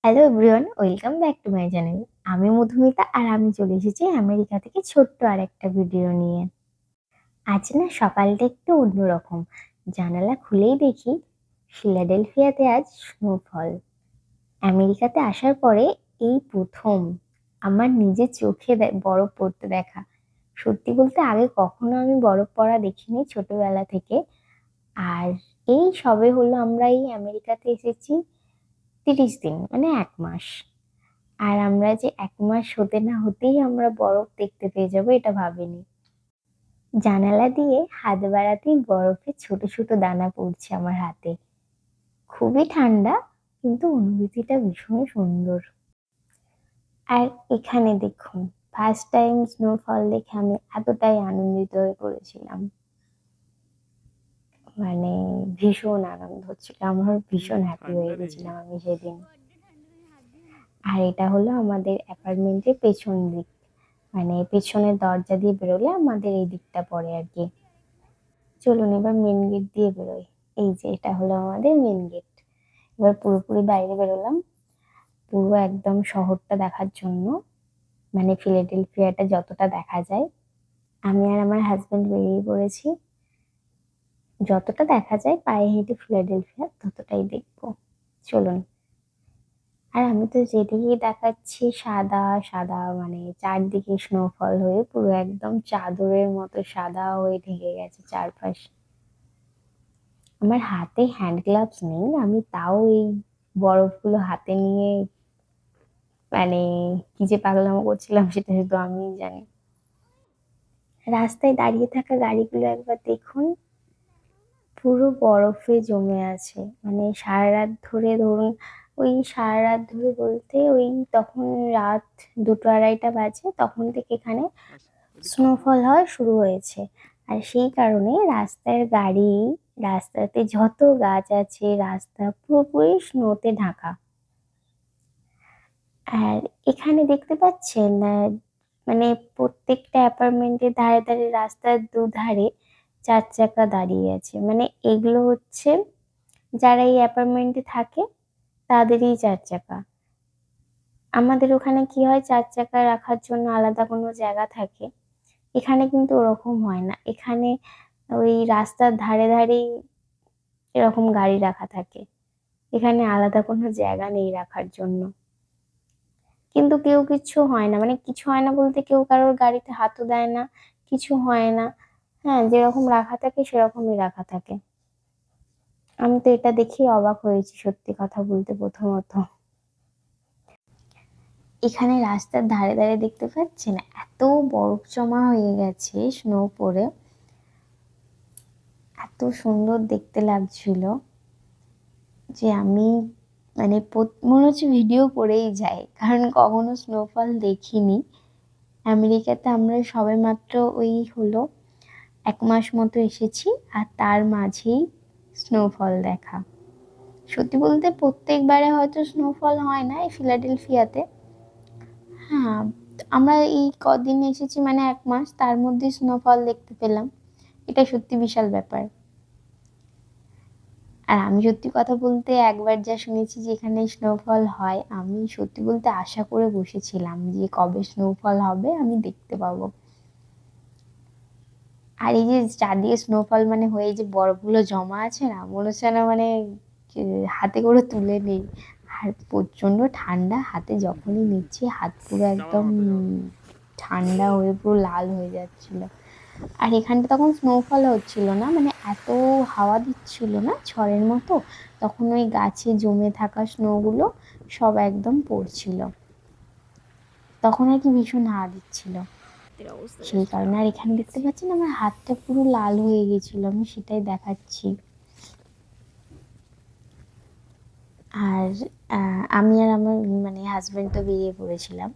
Hello everyone, welcome back to my channel. আমি মধুমিতা আর আমি চলে এসেছি আমেরিকা থেকে ছোট্ট আর একটা ভিডিও নিয়ে। আজ না সকালটা একটু অন্যরকম। জানালা খুলেই দেখি ফিলাডেলফিয়াতে আজ স্নোফল। আমেরিকাতে আসার পরে এই প্রথম আমার নিজের চোখে বরফ পড়তে দেখা। সত্যি বলতে আগে কখনো আমি বরফ পড়া দেখিনি ছোটবেলা থেকে। আর এই সবে হলো আমরা এই আমেরিকাতে এসেছি 30 দিন, মানে 1 মাস। আর আমরা যে 1 মাস হতে না হতেই আমরা বরফ দেখতে পেয়ে যাবো এটা ভাবিনি। জানালা দিয়ে হাত বাড়াতেই বরফের ছোট ছোট দানা পড়ছে আমার হাতে। খুবই ঠান্ডা, কিন্তু অনুভূতিটা ভীষণ সুন্দর। আর এখানে দেখুন, ফার্স্ট টাইম স্নোফল দেখে আমি এতটাই আনন্দিত হয়ে পড়েছিলাম। মানে ভীষণ আনন্দ হচ্ছিল আমার, ভীষণ হ্যাপি হয়ে গেছিলাম আমি সেদিন। আর এটা হলো আমাদের অ্যাপার্টমেন্টের পেছন দিক, মানে পেছনের দরজা দিয়ে বেরোলে আমাদের এই দিকটা পড়ে আর কি। চলুন এবার মেন গেট দিয়ে বেরোই। এই যে এটা হলো আমাদের মেন গেট। এবার পুরোপুরি বাইরে বেরোলাম, পুরো একদম শহরটা দেখার জন্য, মানে ফিলাডেলফিয়াটা যতটা দেখা যায়। আমি আর আমার হাজবেন্ড বেরিয়ে পড়েছি। যতটা দেখা যায় পায়ে হেঁটে ফিলাডেলফিয়া ততটাই দেখবো। চলুন। আর আমি তো যেদিকেই দেখাচ্ছি সাদা সাদা, মানে চারদিকে স্নোফল হয়ে পুরো একদম চাদরের মতো সাদা হয়ে ঢেকে গেছে চারপাশ। আমার হাতে হ্যান্ড গ্লাভস নেই, আমি তাও এই বরফগুলো হাতে নিয়ে মানে কি যে পাগলামো করছিলাম সেটা শুধু আমিই জানি। রাস্তায় দাঁড়িয়ে থাকা গাড়িগুলো একবার দেখুন, পুরো বরফে জমে আছে। মানে সারা রাত ধরে ধরুন, ওই সারা রাত ধরে বলতে ওই তখন রাত 2টা 2:30 বাজে, তখন থেকে এখানে স্নোফল হওয়া শুরু হয়েছে। আর সেই কারণে রাস্তার গাড়ি, রাস্তাতে যত গাছ আছে, রাস্তা পুরোপুরি স্নোতে ঢাকা। আর এখানে দেখতে পাচ্ছেন মানে প্রত্যেকটা অ্যাপার্টমেন্টের ধারে ধারে, রাস্তার দুধারে 4 চাকা দাঁড়িয়ে আছে। মানে এগুলো হচ্ছে যারা এই অ্যাপার্টমেন্টে থাকে তাদেরই 4 চাকা। আমাদের ওখানে কি হয়, 4 চাকা রাখার জন্য আলাদা কোনো জায়গা থাকে, এখানে কিন্তু ওরকম হয় না। এখানে ওই রাস্তার ধারে ধারেই এরকম গাড়ি রাখা থাকে, এখানে আলাদা কোনো জায়গা নেই রাখার জন্য। কিন্তু কেউ কিচ্ছু হয় না, মানে কিছু হয় না বলতে কেউ কারোর গাড়িতে হাতও দেয় না, কিছু হয় না। হ্যাঁ, যেরকম রাখা থাকে সেরকমই রাখা থাকে। আমি তো এটা দেখেই অবাক হয়েছি সত্যি কথা বলতে প্রথমত। এখানে রাস্তার ধারে ধারে দেখতে পাচ্ছেন এত বরফ জমা হয়ে গেছে স্নো পড়ে, এত সুন্দর দেখতে লাগছিল যে আমি মানে মনে হচ্ছে ভিডিও করেই যাই, কারণ কখনো স্নোফল দেখিনি। আমেরিকাতে আমরা সবেমাত্র ওই হলো 1 মাস মতো এসেছি, আর তার মাঝেই স্নোফল দেখা। সত্যি বলতে প্রত্যেকবারে হয়তো স্নোফল হয় না এই ফিলাডেলফিয়াতে। হ্যাঁ, আমরা এই কদিন এসেছি মানে 1 মাস, তার মধ্যে স্নোফল দেখতে পেলাম, এটা সত্যি বিশাল ব্যাপার। আর আমি সত্যি কথা বলতে একবার যা শুনেছি যে এখানে স্নোফল হয়, আমি সত্যি বলতে আশা করে বসেছিলাম যে কবে স্নোফল হবে আমি দেখতে পাবো। আর এই যে চারদিকে স্নোফল মানে হয়ে যে বরফগুলো জমা আছে না, মনে হচ্ছে না মানে হাতে করে তুলে নেই। আর প্রচন্ড ঠান্ডা, হাতে যখনই নিচ্ছি হাত পুরো একদম ঠান্ডা হয়ে পুরো লাল হয়ে যাচ্ছিল। আর এখানটা তখন স্নোফল হচ্ছিল না, মানে এত হাওয়া দিচ্ছিল না ঝড়ের মতো, তখন ওই গাছে জমে থাকা স্নোগুলো সব একদম পড়ছিল, তখন আর কি ভীষণ হাওয়া দিচ্ছিল সেই কারণে। আর এখানে দেখতে পাচ্ছেন আমার হাতটা পুরো লাল হয়ে গেছিল, আমি সেটাই দেখাচ্ছি। আর আমি আর আমার মানে হাজবেন্ড তো বেরিয়ে পড়েছিলাম।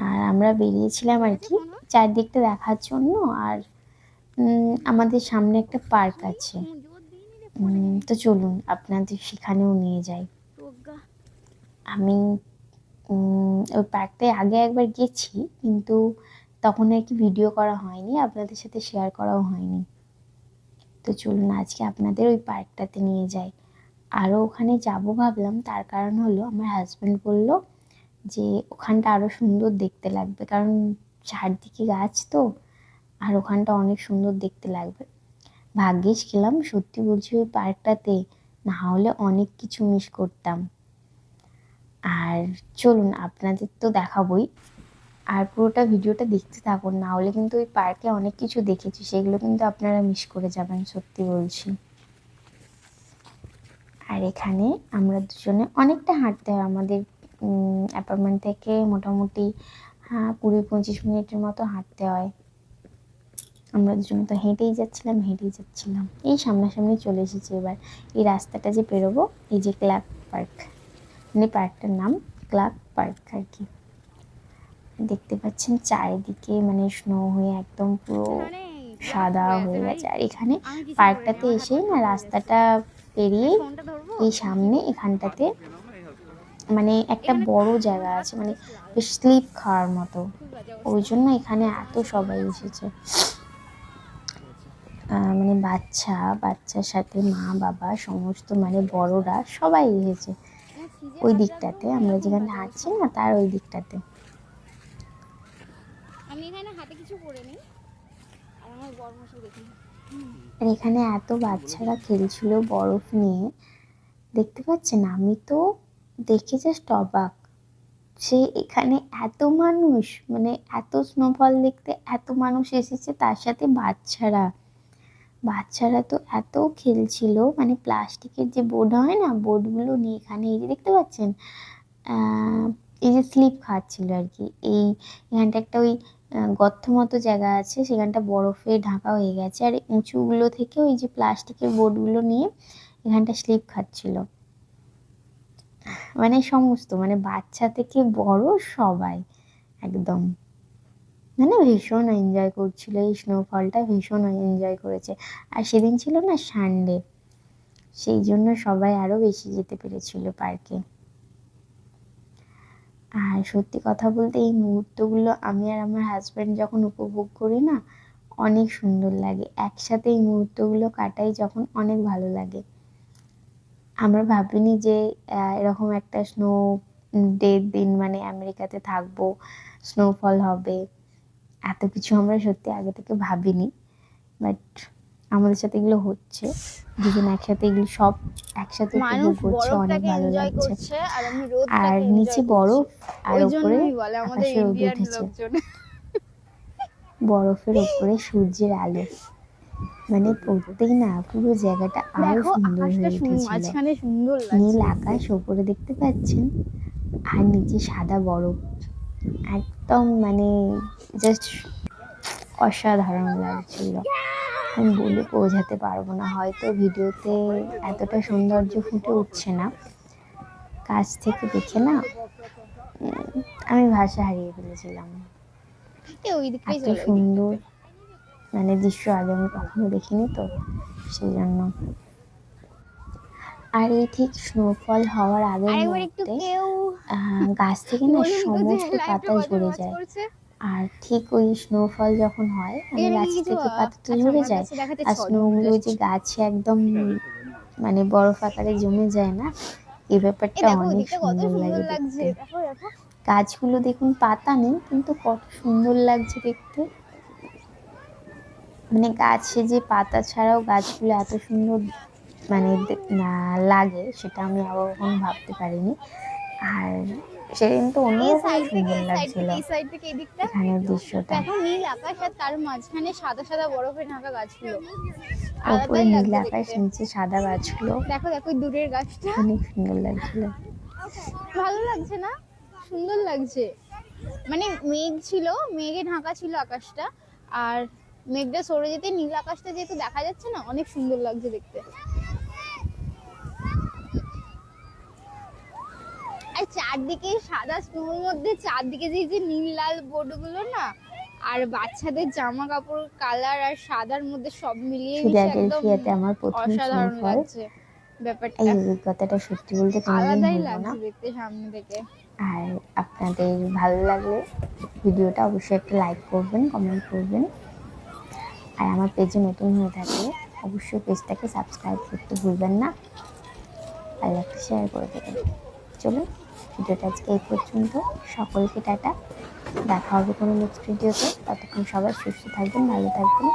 আর আমরা বেরিয়েছিলাম আর কি চারদিকটা দেখার জন্য। আর আমাদের সামনে একটা পার্ক আছে, তো চলুন আপনাদের সেখানেও নিয়ে যাই। আমি ওই পার্কটায় আগে একবার গেছি, কিন্তু তখন আর কি ভিডিও করা হয়নি, আপনাদের সাথে শেয়ার করাও হয়নি। তো চলুন আজকে আপনাদের ওই পার্কটাতে নিয়ে যাই। আরও ওখানে যাব ভাবলাম, তার কারণ হলো আমার হাজব্যান্ড বলল যে ওখানটা আরও সুন্দর দেখতে লাগবে, কারণ চারদিকে গাছ তো, আর ওখানটা অনেক সুন্দর দেখতে লাগবে। ভাগ্যিস গেলাম, সত্যি বলছি, ওই পার্কটাতে, না হলে অনেক কিছু মিস করতাম। আর চলুন, আপনাদের তো দেখাবই, আর পুরোটা ভিডিওটা দেখতে থাকুন, না হলে কিন্তু ওই পার্কে অনেক কিছু দেখেছি, সেগুলো কিন্তু আপনারা মিস করে যাবেন, সত্যি বলছি। আর এখানে আমরা দুজনে অনেকটা হাঁটতে হয় আমাদের অ্যাপার্টমেন্ট থেকে, মোটামুটি 20-25 মিনিটের মতো হাঁটতে হয়। আমরা দুজনে তো হেঁটেই যাচ্ছিলাম। এই সামনাসামনি চলে এসেছি। এবার এই রাস্তাটা যে পেরোবো, এই যে ক্লার্ক পার্ক, মানে পার্কটার নাম ক্লার্ক পার্ক আর কি। দেখতে পাচ্ছেন চারিদিকে মানে স্নো হয়ে একদম পুরো সাদা হয়ে গেছে। আর এখানে পার্কটাতে এসেই না, রাস্তাটা পেরিয়েই এই সামনে এখানটাতে মানে একটা বড় জায়গা আছে, মানে বেশ স্লিপ খাওয়ার মতো, ওই জন্য এখানে এত সবাই এসেছে। মানে বাচ্চার সাথে মা বাবা সমস্ত, মানে বড়রা সবাই এসেছে ওই দিকটাতে, আমরা যেখানে হাঁটছি না তার ওই দিকটাতে। আমি এখানে হাতে কিছু পরে নেই, আর আমার বড়মশাই দেখুন, আর এখানে এত বাচ্চারা খেলছিল বরফ নিয়ে, দেখতে পাচ্ছেন, আমি তো দেখে জাস্ট অবাক, সে এখানে এত মানুষ, মানে এত স্নোফল দেখতে এত মানুষ এসেছে, তার সাথে বাচ্চারা তো এত খেলছিল, মানে প্লাস্টিকের যে বোর্ড হয় না, বোর্ডগুলো নিয়ে এখানে এই যে দেখতে পাচ্ছেন, এই যে স্লিপ খাচ্ছিল আর কি। এখানটা একটা ওই গর্ত মতো জায়গা আছে, সেখানটা বরফে ঢাকা হয়ে গেছে, আর উঁচুগুলো থেকে ওই যে প্লাস্টিকের বোর্ডগুলো নিয়ে এখানটা স্লিপ খাচ্ছিল, মানে সমস্ত, মানে বাচ্চা থেকে বড় সবাই একদম, মানে ভীষণ এনজয় করছিল, এই স্নোফলটা ভীষণ এনজয় করেছে। আর সেদিন ছিল না সানডে, সেই জন্য সবাই আরও বেশি যেতে পেরেছিল পার্কে। আর সত্যি কথা বলতে এই মুহূর্তগুলো আমি আর আমার হাজব্যান্ড যখন উপভোগ করি না, অনেক সুন্দর লাগে, একসাথে এই মুহূর্তগুলো কাটাই যখন, অনেক ভালো লাগে। আমরা ভাবিনি যে এরকম একটা স্নো ডের দিন, মানে আমেরিকাতে থাকবো, স্নোফল হবে, এত কিছু আমরা সত্যি আগে থেকে ভাবিনি, বাট আমাদের সাথে এগুলো হচ্ছে, দুজন একসাথে এগুলো সব একসাথে উপভোগ করছে, অনেক ভালো লাগছে। আর নিচে বরফ, আর উপরে আকাশে রোদ উঠেছে, বরফের উপরে সূর্যের আলো, মানে পড়তেই না পুরো জায়গাটা আরো সুন্দর হয়ে উঠেছিল। নীল আকাশ ওপরে দেখতে পাচ্ছেন, আর নিচে সাদা বরফ, একদম মানে জাস্ট অসাধারণ লাগছিল, আমি বলে বোঝাতে পারবো না, হয়তো ভিডিওতে এতটা সৌন্দর্য ফুটে উঠছে না, কাছ থেকে দেখে না আমি ভাষা হারিয়ে ফেলেছিলাম, এত সুন্দর মানে দৃশ্য আগে আমি কখনো দেখিনি তো, সেই জন্য। আর এই ঠিক স্নোফল হওয়ার আগের মুহূর্তে গাছ থেকে না সমস্ত পাতা ঝরে যায়, আর ঠিক ওই স্নোফল যখন হয়, মানে গাছ থেকে পাতা তো ঝরে যায়, আর স্নোগুলো যে গাছে একদম মানে বরফ আকারে জমে যায় না, এই ব্যাপারটা অনেক সুন্দর লাগে দেখতে। গাছগুলো দেখুন পাতা নেই, কিন্তু কত সুন্দর লাগছে দেখতে, মানে গাছে যে পাতা ছাড়াও গাছগুলো এত সুন্দর মানে লাগে, সেটা আমি আবার কখনো ভাবতে পারিনি। আর সেদিন তো অন্যরকম সুন্দর লাগছিল এখানের দৃশ্যটা, নীল আকাশ আর তার মাঝখানে সাদা সাদা বরফে ঢাকা গাছগুলো, উপরে নীল আকাশ, নিচে সাদা গাছগুলো, দেখো দূরের গাছটা অনেক সুন্দর লাগছিল, ভালো লাগছে না, সুন্দর লাগছে, মানে মেঘ ছিল, মেঘে ঢাকা ছিল আকাশটা, আর মেঘটা সরে যেতে নীল আকাশটা যেহেতু দেখা যাচ্ছে না, অনেক সুন্দর লাগছে দেখতে। আর চারদিকে সাদা স্নোর মধ্যে চারদিকে যে নীল লাল বোর্ডগুলো না, আর বাচ্চাদের জামা কাপড় কালার আর সাদার মধ্যে সব মিলিয়ে ফিলাডেলফিয়াতে আমার প্রথম স্নোফল, ব্যাপারটা এই অভিজ্ঞতাটা সত্যি বলতে আলাদাই লাগছে দেখতে সামনে থেকে। আর আপনাদের ভালো লাগলে ভিডিওটা অবশ্যই একটা লাইক করবেন, কমেন্ট করবেন, আর আমার পেজে নতুন হয়ে থাকলে অবশ্যই পেজটাকে সাবস্ক্রাইব করতে ভুলবেন না। আর একটা শেয়ার করে দেবেন। চলুন, ভিডিওটা আজকে এই পর্যন্ত। সকলকে টাটা, দেখা হবে কোনো নেক্সট ভিডিওতে। ততক্ষণ সবাই সুস্থ থাকবেন, ভালো থাকবেন।